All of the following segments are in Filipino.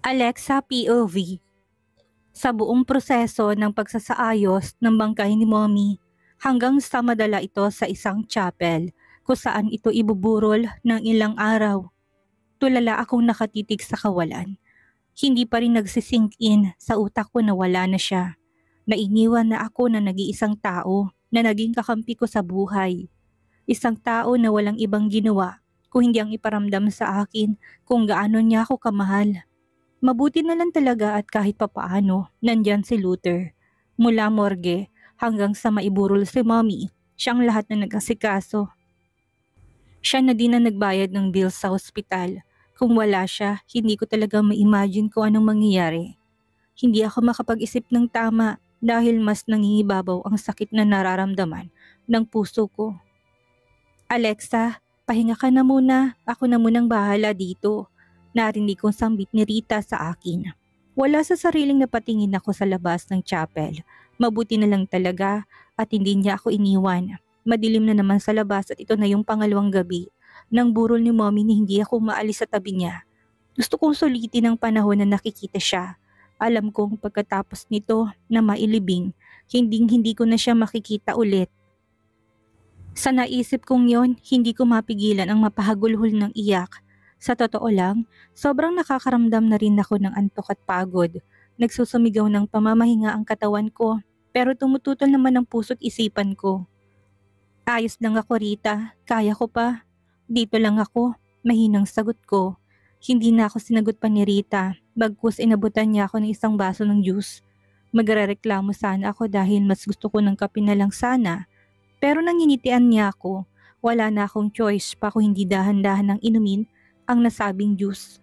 Alexa POV. Sa buong proseso ng pagsasaayos ng bangkay ni Mommy hanggang sa madala ito sa isang chapel kung saan ito ibuburol ng ilang araw. Tulala akong nakatitig sa kawalan. Hindi pa rin nagsisink in sa utak ko na wala na siya. Nainiwan na ako na nag-iisang tao na naging kakampi ko sa buhay. Isang tao na walang ibang ginawa kung hindi ang iparamdam sa akin kung gaano niya ako kamahal. Mabuti na lang talaga at kahit papaano, nandyan si Luther. Mula morgue hanggang sa maiburol si Mommy, siyang lahat na nag-asikaso. Siya na din ang nagbayad ng bills sa ospital. Kung wala siya, hindi ko talaga ma-imagine kung anong mangyayari. Hindi ako makapag-isip ng tama dahil mas nangingibabaw ang sakit na nararamdaman ng puso ko. Alexa, pahinga ka na muna. Ako na munang bahala dito. Narinig kong sambit ni Rita sa akin. Wala sa sariling napatingin ako sa labas ng chapel. Mabuti na lang talaga at hindi niya ako iniwan. Madilim na naman sa labas at ito na yung pangalawang gabi nang burol ni Mommy ni hindi ako maalis sa tabi niya. Gusto kong sulitin ang panahon na nakikita siya. Alam kong pagkatapos nito na mailibing, hindi ko na siya makikita ulit. Sa naisip kong yon, hindi ko mapigilan ang mapahagulhol ng iyak. Sa totoo lang, sobrang nakakaramdam na rin ako ng antok at pagod. Nagsusumigaw ng pamamahinga ang katawan ko, pero tumututol naman ang puso't isipan ko. Ayos lang ako, Rita. Kaya ko pa. Dito lang ako. Mahinang sagot ko. Hindi na ako sinagot pa ni Rita, bagkus inabutan niya ako ng isang baso ng juice. Magrereklamo sana ako dahil mas gusto ko ng kape na lang sana. Pero nanginitian niya ako. Wala na akong choice pa kung hindi dahan-dahan ng inumin ang nasabing juice.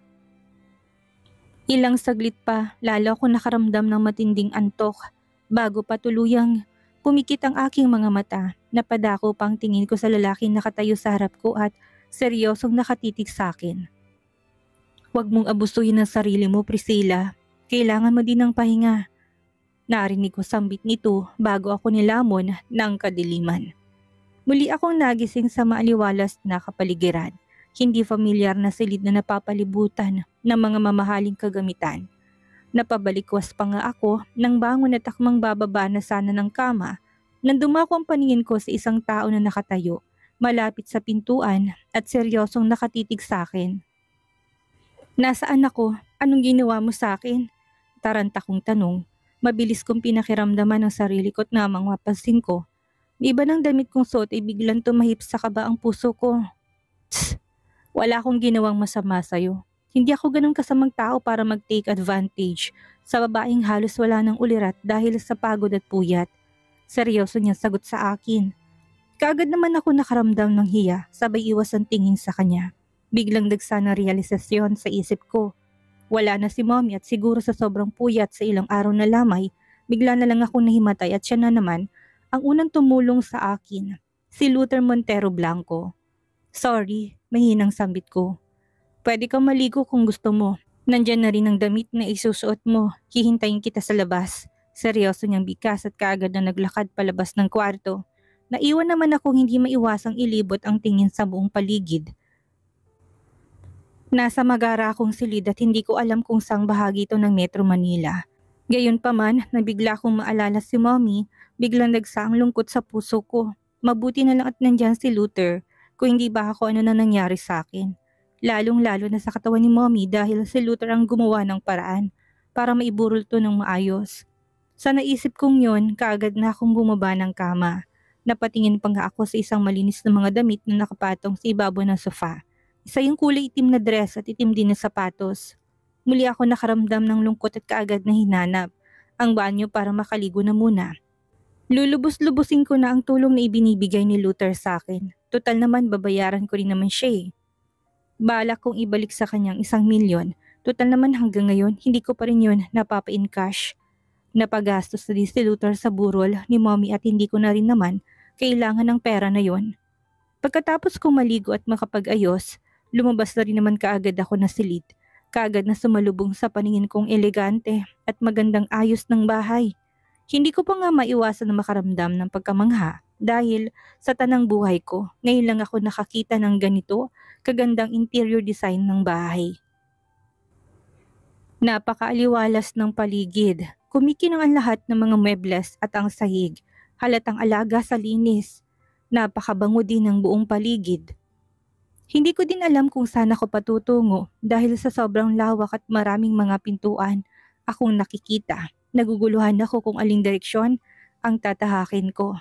Ilang saglit pa, lalo ako nakaramdam ng matinding antok. Bago pa tuluyang pumikit ang aking mga mata, napadako pang tingin ko sa lalaking nakatayo sa harap ko at seryosong nakatitig sa akin. Huwag mong abusuhin ang sarili mo, Priscilla. Kailangan mo din ng pahinga. Narinig ko sambit nito bago ako nilamon ng kadiliman. Muli akong nagising sa maaliwalas na kapaligiran. Hindi familiar na silid na napapalibutan ng mga mamahaling kagamitan. Napabalikwas pa nga ako nang bangon at akmang bababa na sana ng kama nang dumako ang paningin ko sa isang tao na nakatayo, malapit sa pintuan at seryosong nakatitig sa akin. Nasaan ako? Anong ginawa mo sa akin? Taranta kong tanong. Mabilis kong pinakiramdaman ang sarili ko't namang mapansin ko. Iba ng damit kong suot ay biglang tumahip sa kaba ang puso ko. Tss! Wala akong ginawang masama sa'yo. Hindi ako ganun kasamang tao para mag-take advantage sa babaeng halos wala ng ulirat dahil sa pagod at puyat. Seryoso niyang sagot sa akin. Kaagad naman ako nakaramdam ng hiya, sabay iwas ang tingin sa kanya. Biglang dagsa ng realisasyon sa isip ko. Wala na si Mommy at siguro sa sobrang puyat sa ilang araw na lamay, bigla na lang akong nahimatay at siya na naman ang unang tumulong sa akin, si Luther Montero Blanco. Sorry, mahinang sambit ko. Pwede kang maligo kung gusto mo. Nandyan na rin ang damit na isusuot mo. Hihintayin kita sa labas. Seryoso niyang bigkas at kaagad na naglakad palabas ng kwarto. Naiwan naman akong hindi maiwasang ilibot ang tingin sa buong paligid. Nasa Magara akong silid at hindi ko alam kung saang bahagi ito ng Metro Manila. Gayunpaman, nabigla kong maalala si Mommy, biglang nagsa ang lungkot sa puso ko. Mabuti na lang at nandyan si Luther, kung hindi ba ako ano na nangyari sa akin. Lalong-lalo na sa katawan ni Mommy dahil si Luther ang gumawa ng paraan para maiburol to ng maayos. Sa naisip kong yon, kaagad na akong bumaba ng kama. Napatingin pa nga ako sa isang malinis na mga damit na nakapatong sa ibabaw ng sofa. Isa yung kulay itim na dress at itim din na sapatos. Muli ako nakaramdam ng lungkot at kaagad na hinanap ang banyo para makaligo na muna. Lulubos-lubusin ko na ang tulong na ibinibigay ni Luther sa akin. Total naman babayaran ko rin naman siya eh. Balak kong ibalik sa kanyang 1,000,000. Total naman hanggang ngayon hindi ko pa rin yun napapa-in cash. Napagastos na din si Luther sa burol ni Mommy at hindi ko na rin naman kailangan ng pera na yon. Pagkatapos kong maligo at makapag-ayos, lumabas na rin naman kaagad ako na silid. Kaagad na sumalubong sa paningin kong elegante at magandang ayos ng bahay. Hindi ko pa nga maiwasan na makaramdam ng pagkamangha dahil sa tanang buhay ko, ngayon lang ako nakakita ng ganito kagandang interior design ng bahay. Napakaaliwalas ng paligid. Kumikinang ang lahat ng mga mebles at ang sahig. Halatang alaga sa linis. Napakabango din ng buong paligid. Hindi ko din alam kung saan ako patutungo dahil sa sobrang lawak at maraming mga pintuan akong nakikita. Naguguluhan ako kung aling direksyon ang tatahakin ko.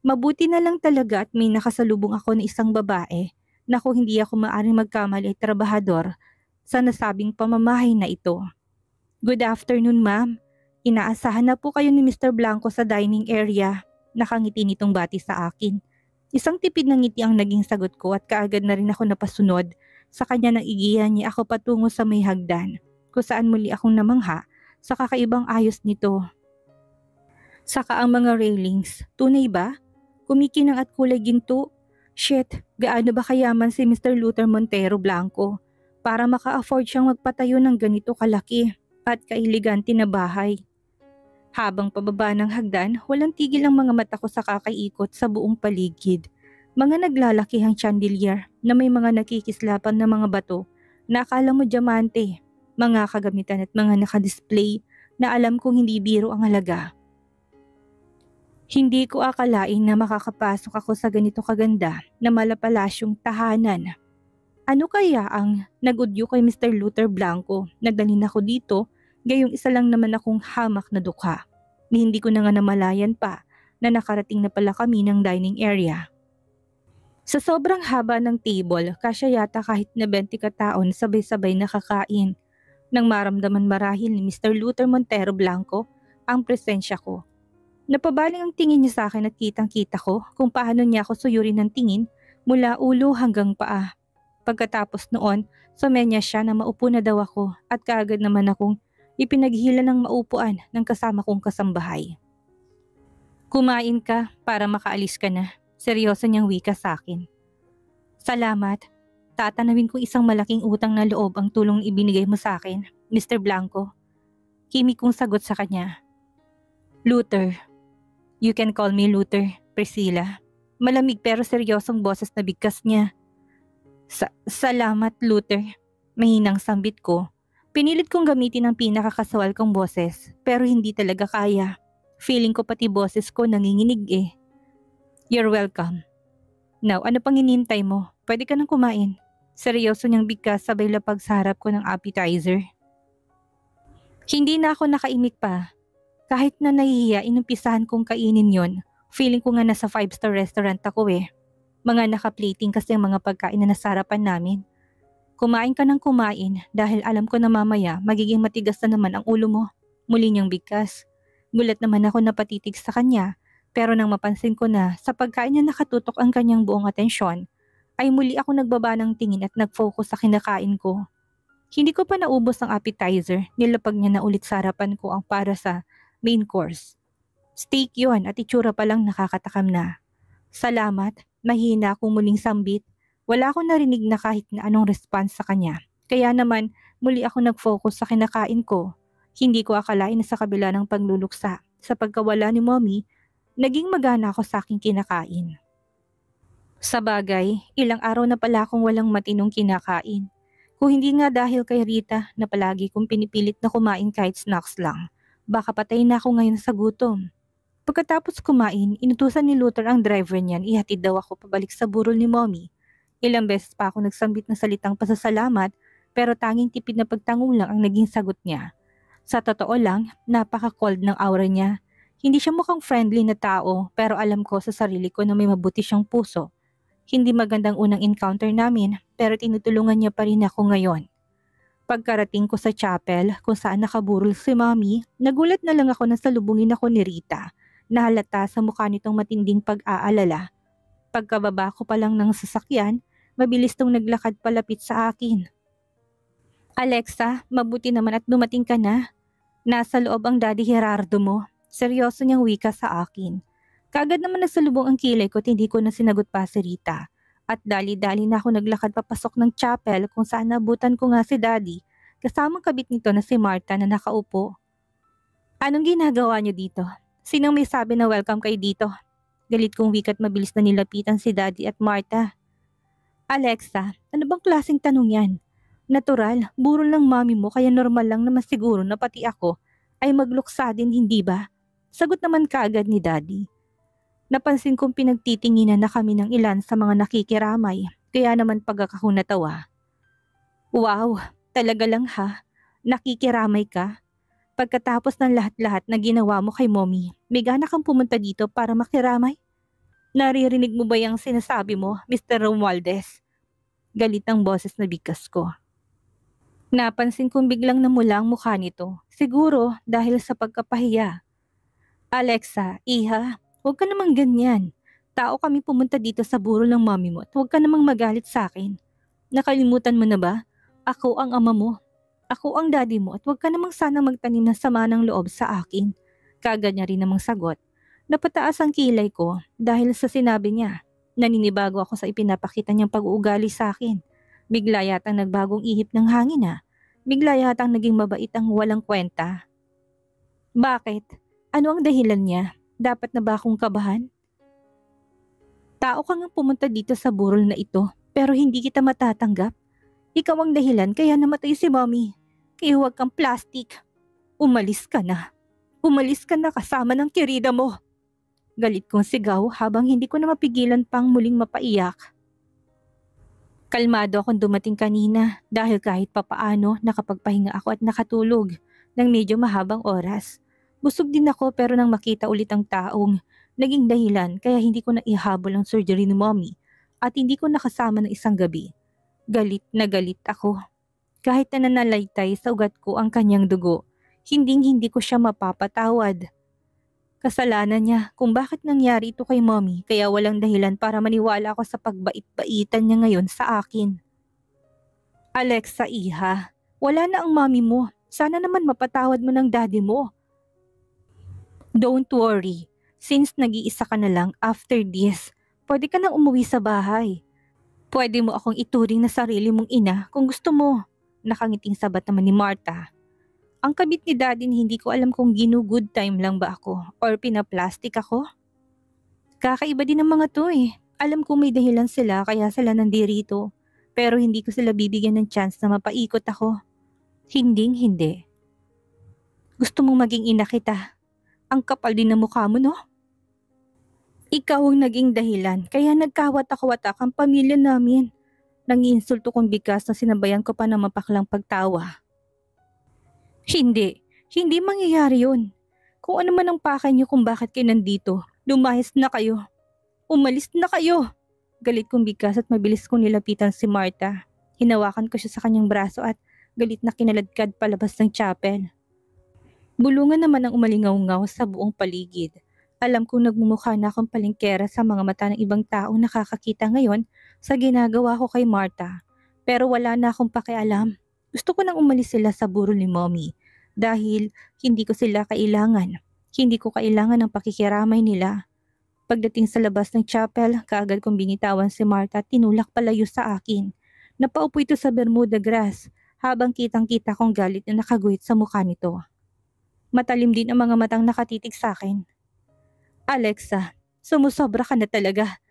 Mabuti na lang talaga at may nakasalubong ako na isang babae na kung hindi ako maaaring magkamali ay trabahador sa nasabing pamamahay na ito. Good afternoon, ma'am. Inaasahan na po kayo ni Mr. Blanco sa dining area. Nakangiti nitong bati sa akin. Isang tipid ng ngiti ang naging sagot ko at kaagad na rin ako napasunod sa kanya nang igihan niya ako patungo sa may hagdan kung saan muli akong namangha sa kakaibang ayos nito. Saka ang mga railings, tunay ba? Kumikinang at kulay ginto. Shit, gaano ba kayaman si Mr. Luther Montero Blanco para maka-afford siyang magpatayo ng ganito kalaki at kaelegante na bahay. Habang pababa ng hagdan, walang tigil ang mga mata ko sa kakaikot sa buong paligid. Mga naglalakihang chandelier na may mga nakikislapan na mga bato na akala mo diamante, mga kagamitan at mga nakadisplay na alam kong hindi biro ang halaga. Hindi ko akalain na makakapasok ako sa ganito kaganda na malapalasyong tahanan. Ano kaya ang nagudyo kay Mr. Luther Blanco na dalhin ako dito? Gayong isa lang naman akong hamak na dukha. Ni hindi ko na nga namalayan pa na nakarating na pala kami ng dining area. Sa sobrang haba ng table, kasya yata kahit na 20 kataon sabay-sabay nakakain. Nang maramdaman marahil ni Mr. Luther Montero Blanco ang presensya ko. Napabaling ang tingin niya sa akin at kitang-kita ko kung paano niya ako suyurin ng tingin mula ulo hanggang paa. Pagkatapos noon, sumenya siya na maupo na daw ako at kaagad naman akong ipinaghila ng maupuan ng kasama kong kasambahay. Kumain ka para makaalis ka na. Seryoso niyang wika sa akin. Salamat. Tatanawin kong isang malaking utang na loob ang tulong ibinigay mo sa akin, Mr. Blanco. Kimi kong sagot sa kanya. Luther. You can call me Luther, Priscilla. Malamig pero seryosong boses na bigkas niya. Salamat, Luther. Mahinang sambit ko. Pinilit kong gamitin ang pinakakasawal kong boses pero hindi talaga kaya. Feeling ko pati boses ko nanginginig eh. You're welcome. Now, ano pang hinihintay mo? Pwede ka nang kumain. Seryoso niyang bigkas sabay lapag sa harap ko ng appetizer. Hindi na ako nakaimik pa. Kahit na nahihiya, inumpisahan kong kainin yon. Feeling ko nga nasa 5-star restaurant ako eh. Mga naka-plating kasi ang mga pagkain na nasa harapan namin. Kumain ka ng kumain dahil alam ko na mamaya magiging matigas na naman ang ulo mo. Muli niyang bigkas. Gulat naman ako na patitig sa kanya pero nang mapansin ko na sa pagkain niya nakatutok ang kanyang buong atensyon ay muli ako nagbaba ng tingin at nag-focus sa kinakain ko. Hindi ko pa naubos ang appetizer, nilapag niya na ulit sa harapan ko ang para sa main course. Steak yon at itsura pa lang nakakatakam na. Salamat, mahina akong muling sambit. Wala akong narinig na kahit na anong response sa kanya. Kaya naman muli ako nag-focus sa kinakain ko. Hindi ko akalain na sa kabila ng pagluluksa sa pagkawala ni Mommy, naging magana ako sa aking kinakain. Sa bagay, ilang araw na pala akong walang matinong kinakain. Kung hindi nga dahil kay Rita na palagi kong pinipilit na kumain kahit snacks lang, baka patay na ako ngayon sa gutom. Pagkatapos kumain, inutusan ni Luther ang driver niyan ihatid daw ako pabalik sa burol ni Mommy. Ilang beses pa ako nagsambit ng salitang pasasalamat pero tanging tipid na pagtango lang ang naging sagot niya. Sa totoo lang, napaka-cold ng aura niya. Hindi siya mukhang friendly na tao pero alam ko sa sarili ko na may mabuti siyang puso. Hindi magandang unang encounter namin pero tinutulungan niya pa rin ako ngayon. Pagkarating ko sa chapel kung saan nakaburol si Mommy, nagulat na lang ako na salubungin ako ni Rita. Nahalata sa mukha nitong matinding pag-aalala. Pagkababa ko pa lang ng sasakyan, mabilis tong naglakad palapit sa akin. Alexa, mabuti naman at dumating ka na. Nasa loob ang Daddy Gerardo mo. Seryoso niyang wika sa akin. Kaagad naman nagsalubong ang kilay ko at hindi ko na sinagot pa si Rita. At dali-dali na ako naglakad papasok ng chapel kung saan nabutan ko nga si Daddy kasamang kabit nito na si Martha na nakaupo. Anong ginagawa niyo dito? Sinong may sabi na welcome kayo dito? Galit kong wika at mabilis na nilapitan si Daddy at Martha. Alexa, ano bang klaseng tanong yan? Natural, burol ng mami mo kaya normal lang naman siguro na pati ako ay magluksa din, hindi ba? Sagot naman kaagad ni Daddy. Napansin kong pinagtitinginan na kami ng ilan sa mga nakikiramay, kaya naman pagkakako natawa. Wow, talaga lang ha? Nakikiramay ka? Pagkatapos ng lahat-lahat na ginawa mo kay mommy, may gana kang pumunta dito para makiramay? Naririnig mo ba yung sinasabi mo, Mr. Romualdez? Galit ang boses na bigkas ko. Napansin kong biglang namula ang mukha nito, siguro dahil sa pagkapahiya. Alexa, iha, huwag ka namang ganyan. Tao kami pumunta dito sa burol ng mami mo at huwag ka namang magalit sa akin. Nakalimutan mo na ba? Ako ang ama mo. Ako ang daddy mo at huwag ka namang sana magtanim ng sama ng loob sa akin. Kagad niya rin namang sagot. Napataas ang kilay ko dahil sa sinabi niya. Naninibago ako sa ipinapakita niyang pag-uugali sa akin. Bigla yatang nagbagong ihip ng hangin Bigla yatang naging mabait ang walang kwenta. Bakit? Ano ang dahilan niya? Dapat na ba akong kabahan? Tao ka nga pumunta dito sa burol na ito pero hindi kita matatanggap. Ikaw ang dahilan kaya namatay si mommy. Kaya huwag kang plastic. Umalis ka na. Umalis ka na kasama ng kirida mo. Galit kong sigaw habang hindi ko na mapigilan pang muling mapaiyak. Kalmado akong dumating kanina dahil kahit papaano nakapagpahinga ako at nakatulog ng medyo mahabang oras. Busog din ako pero nang makita ulit ang taong naging dahilan kaya hindi ko na ihabol ang surgery ni mommy at hindi ko nakasama ng isang gabi. Galit na galit ako. Kahit na nanalaitay sa ugat ko ang kanyang dugo, hindi ko siya mapapatawad. Kasalanan niya kung bakit nangyari ito kay mommy kaya walang dahilan para maniwala ako sa pagbait-baitan niya ngayon sa akin. Alexa, iha, wala na ang mommy mo. Sana naman mapatawad mo ng daddy mo. Don't worry, since nag-iisa ka na lang after this, pwede ka nang umuwi sa bahay. Pwede mo akong ituring na sarili mong ina kung gusto mo. Nakangiting sabat naman ni Martha. Ang kabit ni Daddy hindi ko alam kung ginu-good time lang ba ako or pinaplastic ako. Kakaiba din ang mga to Alam ko may dahilan sila kaya sila nandirito. Pero hindi ko sila bibigyan ng chance na mapaikot ako. Hindi. Gusto mong maging ina kita. Ang kapal din ng mukha mo, no? Ikaw ang naging dahilan kaya nagkawatak-watak ang pamilya namin. Nangiinsulto kong bigas na sinabayan ko pa ng mapaklang pagtawa. Hindi mangyayari yun. Kung ano man ang pakay niyo kung bakit kayo nandito, lumayas na kayo. Umalis na kayo. Galit kong bigas at mabilis kong nilapitan si Martha. Hinawakan ko siya sa kanyang braso at galit na kinaladkad palabas ng chapel. Bulungan naman ang umalingaw-ngaw sa buong paligid. Alam kong nagmumukha na akong palengkera sa mga mata ng ibang taong nakakakita ngayon sa ginagawa ko kay Martha. Pero wala na akong pakialam. Gusto ko nang umalis sila sa burol ni mommy dahil hindi ko sila kailangan. Hindi ko kailangan ng pakikiramay nila. Pagdating sa labas ng chapel, kaagad kong binitawan si Martha at tinulak palayo sa akin. Napaupo ito sa Bermuda grass habang kitang-kita kong galit na nakaguhit sa mukha nito. Matalim din ang mga matang nakatitig sa akin. Alexa, sumusobra ka na talaga.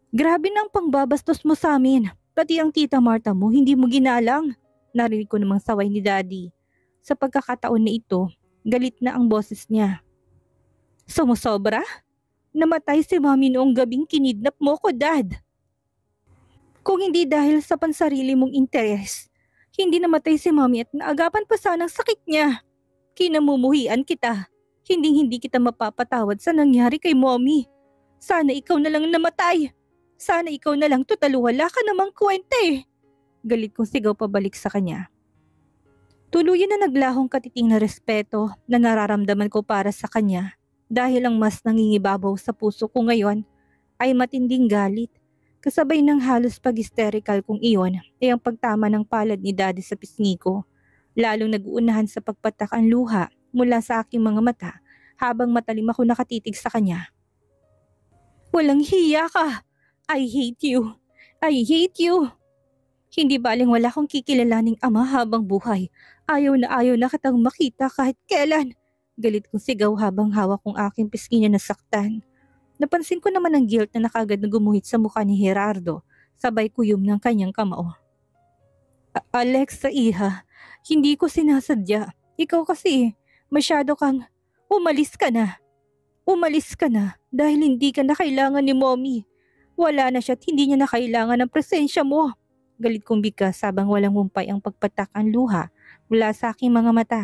Grabe na ang pangbabastos mo sa amin. Pati ang tita Martha mo hindi mo ginalang. Narinig ko namang saway ni Daddy. Sa pagkakataon na ito, galit na ang boses niya. Sumusobra? Namatay si mommy noong gabing kinidnap mo ko, Dad. Kung hindi dahil sa pansarili mong interes, hindi namatay si mommy at naagapan pa sanang sakit niya. Kinamumuhian kita. Hindi kita mapapatawad sa nangyari kay mommy. Sana ikaw na lang namatay. Sana ikaw na lang, total wala ka namang kwenta Galit kong sigaw pabalik sa kanya. Tuluyan na naglahong katiting na respeto na nararamdaman ko para sa kanya dahil ang mas nangingibabaw sa puso ko ngayon ay matinding galit. Kasabay ng halos pag-hysterical kong iyon ay ang pagtama ng palad ni Daddy sa pisngi ko. Lalong nag-uunahan sa pagpatak ang luha mula sa aking mga mata habang matalim ako nakatitig sa kanya. Walang hiya ka! I hate you! I hate you! Hindi baling wala akong kikilalaning ama habang buhay. Ayaw na kitang makita kahit kailan. Galit kong sigaw habang hawak kong aking pisngi niya nasaktan. Napansin ko naman ang guilt na nakagad na gumuhit sa mukha ni Gerardo, sabay kuyom ng kanyang kamao. Alexa, iha, hindi ko sinasadya. Ikaw kasi, masyado kang, umalis ka na. Umalis ka na dahil hindi ka na kailangan ni mommy. Wala na siya at hindi niya na kailangan ng presensya mo. Galit kong bigkas habang walang humpay ang pagpatak ang luha mula sa aking mga mata.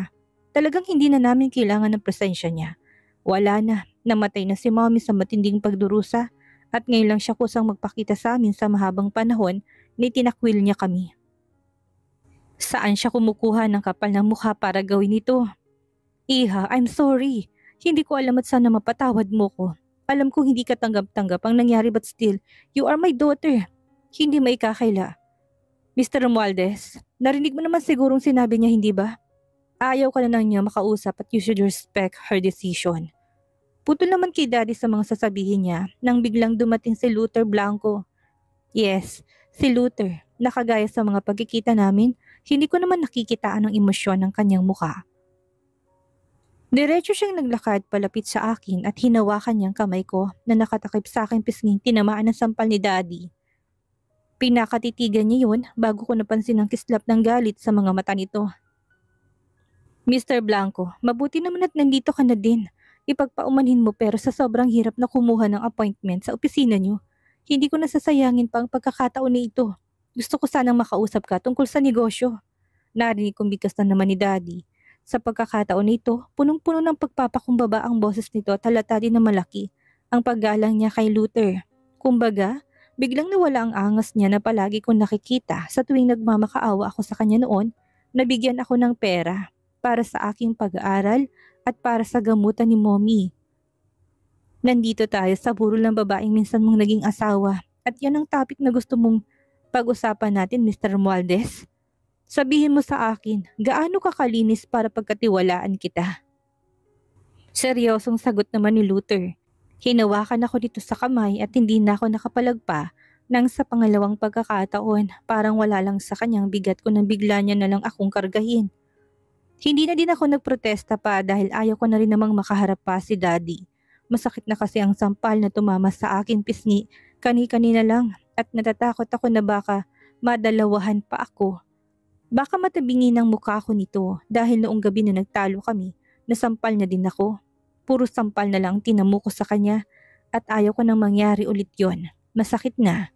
Talagang hindi na namin kailangan ng presensya niya. Wala na, namatay na si mommy sa matinding pagdurusa at ngayon lang siya kusang magpakita sa amin sa mahabang panahon na itinakwil niya kami. Saan siya kumukuha ng kapal ng mukha para gawin ito? Iha, I'm sorry. Hindi ko alam at sana mapatawad mo ko. Alam kong hindi ka tanggap-tanggap ang nangyari but still, you are my daughter. Hindi maikakaila. Mr. Romualdez, narinig mo naman sigurong sinabi niya hindi ba? Ayaw ka na lang niya makausap at you should respect her decision. Putol naman kay Daddy sa mga sasabihin niya nang biglang dumating si Luther Blanco. Yes, si Luther. Nakagaya sa mga pagkikita namin, hindi ko naman nakikitaan ang emosyon ng kanyang mukha. Diretso siyang naglakad palapit sa akin at hinawakan niyang kamay ko na nakatakip sa akin pisnging tinamaan ng sampal ni Daddy. Pinakatitigan niya yun bago ko napansin ang kislap ng galit sa mga mata nito. Mr. Blanco, mabuti naman at nandito ka na din. Ipagpaumanhin mo pero sa sobrang hirap na kumuha ng appointment sa opisina niyo, hindi ko nasasayangin pa ang pagkakataon na ito. Gusto ko sanang makausap ka tungkol sa negosyo. Narinig kong bigkas na naman ni Daddy. Sa pagkakataon na ito, punong-puno ng pagpapakumbaba ang boses nito at halata din na malaki ang paggalang niya kay Luther. Kumbaga, biglang nawala ang angas niya na palagi kong nakikita sa tuwing nagmamakaawa ako sa kanya noon, nabigyan ako ng pera para sa aking pag-aaral at para sa gamutan ni mommy. Nandito tayo sa burol ng babaeng minsan mong naging asawa at yan ang topic na gusto mong pag-usapan natin, Mr. Romualdez. Sabihin mo sa akin, gaano ka kalinis para pagkatiwalaan kita? Seryosong sagot naman ni Luther. Hinawakan ako dito sa kamay at hindi na ako nakapalagpa nang sa pangalawang pagkakataon parang wala lang sa kanyang bigat ko nang bigla niya na lang akong kargahin. Hindi na din ako nagprotesta pa dahil ayaw ko na rin namang makaharap pa si Daddy. Masakit na kasi ang sampal na tumama sa aking pisngi kani-kanina lang at natatakot ako na baka madalawahan pa ako. Baka matabingi ng mukha ko nito dahil noong gabi na nagtalo kami, nasampal na din ako. Puro sampal na lang tinamo ko sa kanya at ayaw ko nang mangyari ulit yon. Masakit na.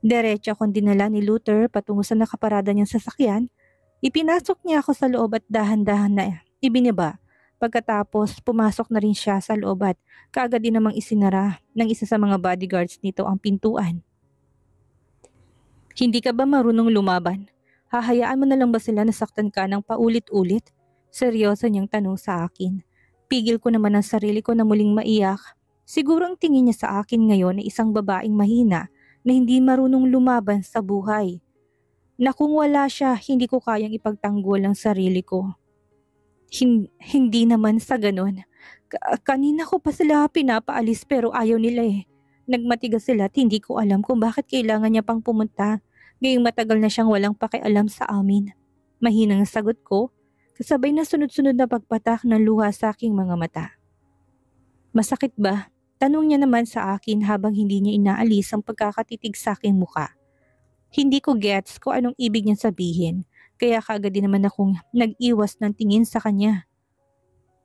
Diretso akong dinala ni Luther patungo sa nakaparada niyang sasakyan. Ipinasok niya ako sa loob at dahan-dahan na ibinaba. Pagkatapos pumasok na rin siya sa loob at kaagad din namang isinara ng isa sa mga bodyguards nito ang pintuan. Hindi ka ba marunong lumaban? Hahayaan mo na lang ba sila nasaktan ka ng paulit-ulit? Seryoso niyang tanong sa akin. Pigil ko naman ang sarili ko na muling maiyak. Siguro ang tingin niya sa akin ngayon ay isang babaeng mahina na hindi marunong lumaban sa buhay. Na kung wala siya, hindi ko kayang ipagtanggol ang sarili ko. Hindi naman sa ganon. Kanina ko pa sila pinapaalis pero ayaw nila eh. Nagmatigas sila at hindi ko alam kung bakit kailangan niya pang pumunta. Ngayong matagal na siyang walang pakialam sa amin. Mahinang sagot ko, kasabay na sunod-sunod na pagpatak ng luha sa aking mga mata. Masakit ba? Tanong niya naman sa akin habang hindi niya inaalis ang pagkakatitig sa aking muka. Hindi ko gets kung anong ibig niyang sabihin, kaya kaagad din naman akong nag-iwas ng tingin sa kanya.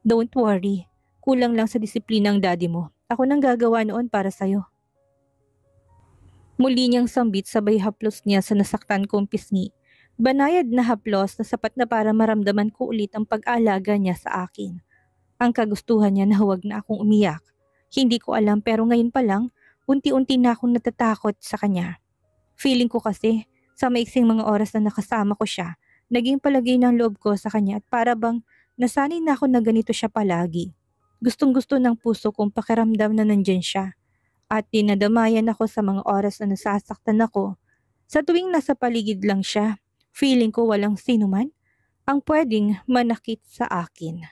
Don't worry, kulang lang sa disiplina ang daddy mo. Ako nang gagawa noon para sa'yo. Muli niyang sambit sabay haplos niya sa nasaktan kong pisngi. Banayad na haplos na sapat na para maramdaman ko ulit ang pag-alaga niya sa akin. Ang kagustuhan niya na huwag na akong umiyak. Hindi ko alam pero ngayon pa lang, unti-unti na akong natatakot sa kanya. Feeling ko kasi, sa maiksing mga oras na nakasama ko siya, naging palagay ng loob ko sa kanya at para bang nasanay na ako na ganito siya palagi. Gustong-gusto ng puso kong pakiramdam na nandyan siya. At dinadamayan ako sa mga oras na nasasaktan ako. Sa tuwing nasa paligid lang siya, feeling ko walang sino man ang pwedeng manakit sa akin.